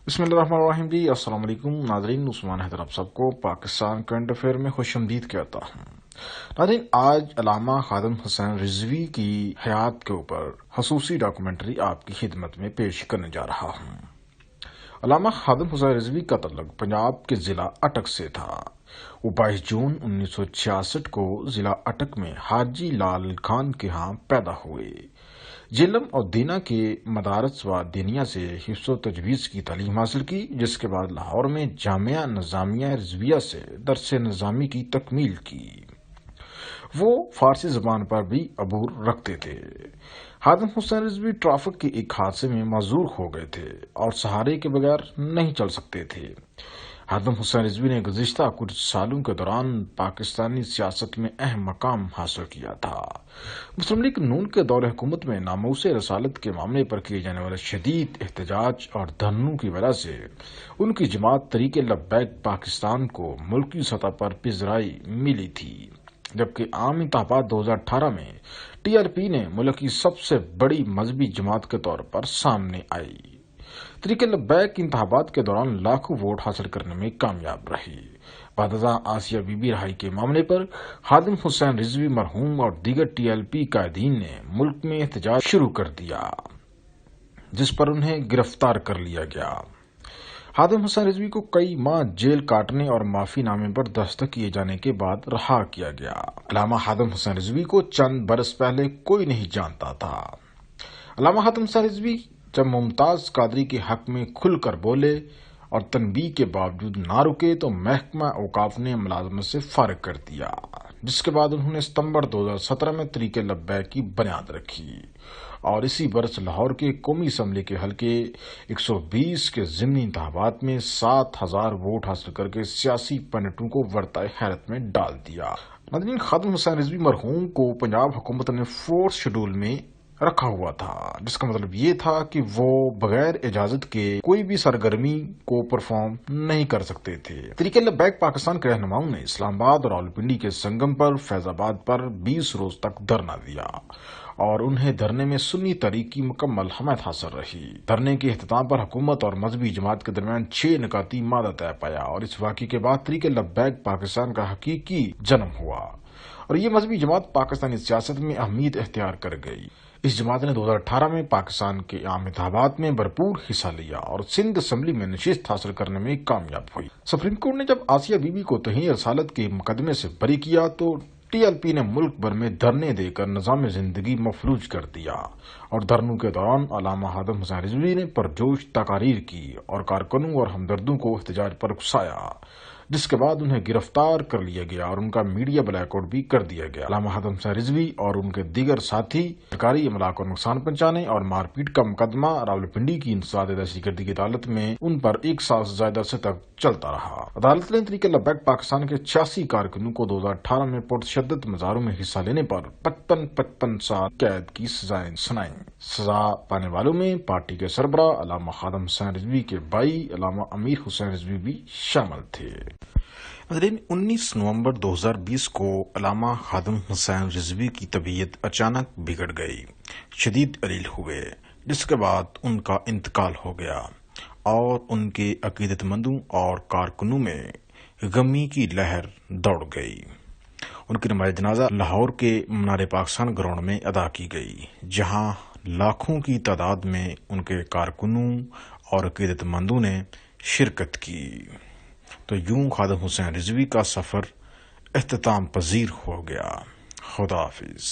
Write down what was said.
بسم اللہ الرحمن الرحیم جی، السلام علیکم ناظرین، عثمان حیدر آپ سب کو پاکستان کرنٹ افیئر میں خوش آمدید کہتا ہوں۔ ناظرین، آج علامہ خادم حسین رضوی کی حیات کے اوپر خصوصی ڈاکومنٹری آپ کی خدمت میں پیش کرنے جا رہا ہوں۔ علامہ خادم حسین رضوی کا تعلق پنجاب کے ضلع اٹک سے تھا۔ وہ 22 جون 1966 کو ضلع اٹک میں حاجی لال خان کے ہاں پیدا ہوئے۔ جیلم اور دینا کے مدارس و دینیا سے حفظ و تجویز کی تعلیم حاصل کی، جس کے بعد لاہور میں جامعہ نظامیہ رضویہ سے درس نظامی کی تکمیل کی۔ وہ فارسی زبان پر بھی عبور رکھتے تھے۔ خادم حسین رضوی ٹریفک کے ایک حادثے میں معذور ہو گئے تھے اور سہارے کے بغیر نہیں چل سکتے تھے۔ خادم حسین رضوی نے گزشتہ کچھ سالوں کے دوران پاکستانی سیاست میں اہم مقام حاصل کیا تھا۔ مسلم لیگ نون کے دور حکومت میں ناموس رسالت کے معاملے پر کیے جانے والے شدید احتجاج اور دھرنوں کی وجہ سے ان کی جماعت تحریک لبیک پاکستان کو ملکی سطح پر پذیرائی ملی تھی، جبکہ عام انتخابات 2018 میں ٹی آر پی نے ملک کی سب سے بڑی مذہبی جماعت کے طور پر سامنے آئی۔ تحریک لبیک انتخابات کے دوران لاکھوں ووٹ حاصل کرنے میں کامیاب رہی۔ بعد ازاں آسیہ بی بی رہائی کے معاملے پر خادم حسین رضوی مرحوم اور دیگر ٹی ایل پی قائدین نے ملک میں احتجاج شروع کر دیا، جس پر انہیں گرفتار کر لیا گیا۔ خادم حسین رضوی کو کئی ماہ جیل کاٹنے اور معافی نامے پر دستخط کیے جانے کے بعد رہا کیا گیا۔ علامہ خادم حسین رضوی کو چند برس پہلے کوئی نہیں جانتا تھا۔ علامہ خادم حسین رضوی جب ممتاز قادری کے حق میں کھل کر بولے اور تنبیہ کے باوجود نہ رکے تو محکمہ اوقاف نے ملازمت سے فارغ کر دیا، جس کے بعد انہوں نے ستمبر 2017 میں تحریک لبیک کی بنیاد رکھی اور اسی برس لاہور کے قومی اسمبلی کے حلقے 120 کے ضمنی انتخابات میں 7,000 ووٹ حاصل کر کے سیاسی پنڈتوں کو ورطۂ حیرت میں ڈال دیا۔ ناظرین، خادم حسین رضوی مرحوم کو پنجاب حکومت نے فورس شیڈول میں رکھا ہوا تھا، جس کا مطلب یہ تھا کہ وہ بغیر اجازت کے کوئی بھی سرگرمی کو پرفارم نہیں کر سکتے تھے۔ تحریک لبیک پاکستان کے رہنماؤں نے اسلام آباد اور راولپنڈی کے سنگم پر فیض آباد پر 20 روز تک دھرنا دیا اور انہیں دھرنے میں سنی تحریک کی مکمل حمایت حاصل رہی۔ دھرنے کے اختتام پر حکومت اور مذہبی جماعت کے درمیان 6 نکاتی مادہ طے پایا اور اس واقعے کے بعد تحریک لبیک پاکستان کا حقیقی جنم ہوا اور یہ مذہبی جماعت پاکستانی سیاست میں اہمیت اختیار کر گئی۔ اس جماعت نے 2018 میں پاکستان کے عام انتخابات میں بھرپور حصہ لیا اور سندھ اسمبلی میں نشست حاصل کرنے میں کامیاب ہوئی۔ سپریم کورٹ نے جب آسیہ بی بی کو توہین رسالت کے مقدمے سے بری کیا تو ٹی ایل پی نے ملک بھر میں دھرنے دے کر نظام زندگی مفلوج کر دیا اور دھرنوں کے دوران علامہ خادم حسین رضوی نے پرجوش تقاریر کی اور کارکنوں اور ہمدردوں کو احتجاج پر اکسایا، جس کے بعد انہیں گرفتار کر لیا گیا اور ان کا میڈیا بلیک آؤٹ بھی کر دیا گیا۔ علامہ خادم حسین رضوی اور ان کے دیگر ساتھی سرکاری عملہ کو نقصان پہنچانے اور مار پیٹ کا مقدمہ راولپنڈی کی انسداد دہشت گردی کی عدالت میں ان پر 1 سال سے زیادہ عرصے تک چلتا رہا۔ عدالت نے تحریک لبیک پاکستان کے 86 کارکنوں کو 2018 میں پرتشدد مظاہروں میں حصہ لینے پر 55 سال قید کی سزائیں سنائیں۔ سزا پانے والوں میں پارٹی کے سربراہ علامہ خادم حسین رضوی کے بھائی علامہ امیر حسین رضوی بھی شامل تھے۔ 19 نومبر 2020 کو علامہ خادم حسین رضوی کی طبیعت اچانک بگڑ گئی، شدید علیل ہوئے، جس کے بعد ان کا انتقال ہو گیا اور ان کے عقیدت مندوں اور کارکنوں میں غمی کی لہر دوڑ گئی۔ ان کی نماز جنازہ لاہور کے منار پاکستان گراؤنڈ میں ادا کی گئی، جہاں لاکھوں کی تعداد میں ان کے کارکنوں اور عقیدت مندوں نے شرکت کی۔ تو یوں خادم حسین رضوی کا سفر اختتام پذیر ہو گیا۔ خدا حافظ۔